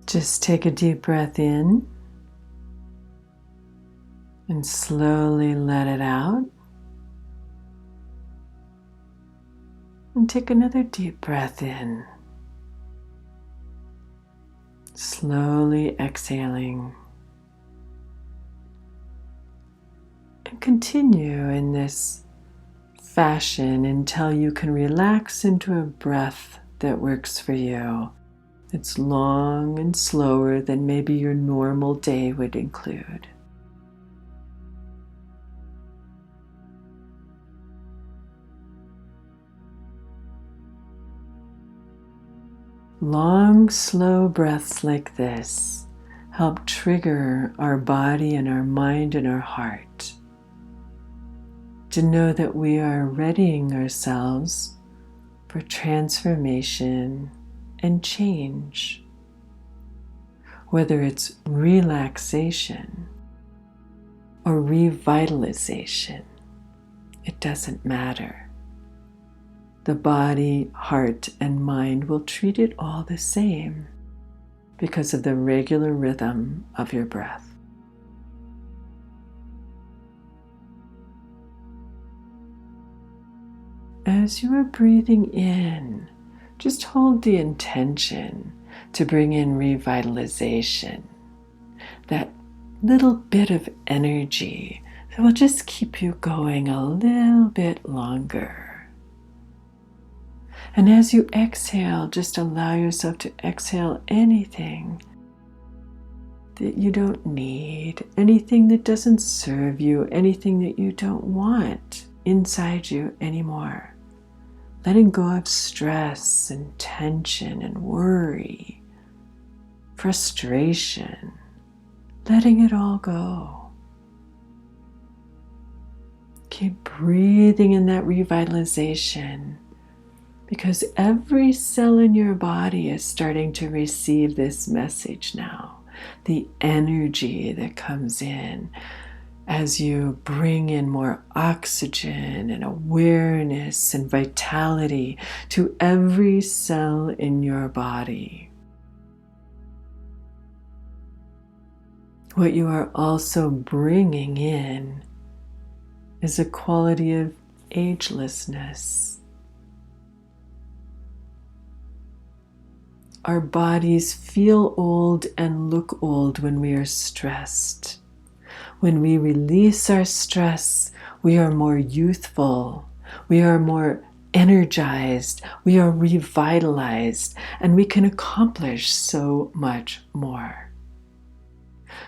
Just take a deep breath in and slowly let it out. And take another deep breath in, slowly exhaling. And continue in this fashion until you can relax into a breath that works for you. It's long and slower than maybe your normal day would include. Long, slow breaths like this help trigger our body and our mind and our heart to know that we are readying ourselves for transformation and change. Whether it's relaxation or revitalization, it doesn't matter. The body, heart, and mind will treat it all the same because of the regular rhythm of your breath. As you are breathing in, just hold the intention to bring in revitalization, that little bit of energy that will just keep you going a little bit longer. And as you exhale, just allow yourself to exhale anything that you don't need, anything that doesn't serve you, anything that you don't want inside you anymore. Letting go of stress and tension and worry, frustration, letting it all go. Keep breathing in that revitalization because every cell in your body is starting to receive this message now. The energy that comes in as you bring in more oxygen and awareness and vitality to every cell in your body. What you are also bringing in is a quality of agelessness. Our bodies feel old and look old when we are stressed. When we release our stress, we are more youthful, we are more energized, we are revitalized, and we can accomplish so much more.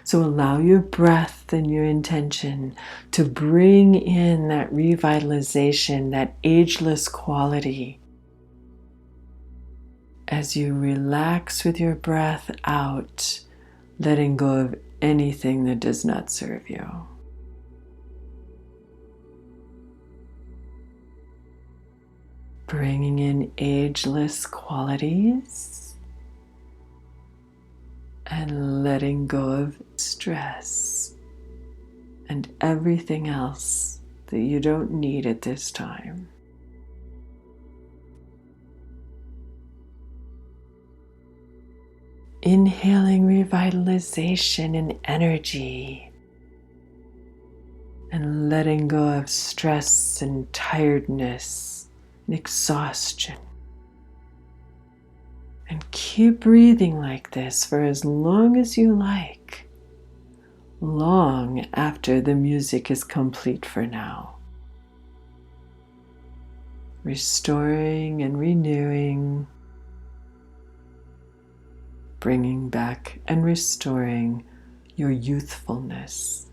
So allow your breath and your intention to bring in that revitalization, that ageless quality. As you relax with your breath out, letting go of anything that does not serve you. Bringing in ageless qualities and letting go of stress and everything else that you don't need at this time. Inhaling revitalization and energy and letting go of stress and tiredness and exhaustion. And keep breathing like this for as long as you like, long after the music is complete for now. Restoring and renewing, bringing back and restoring your youthfulness.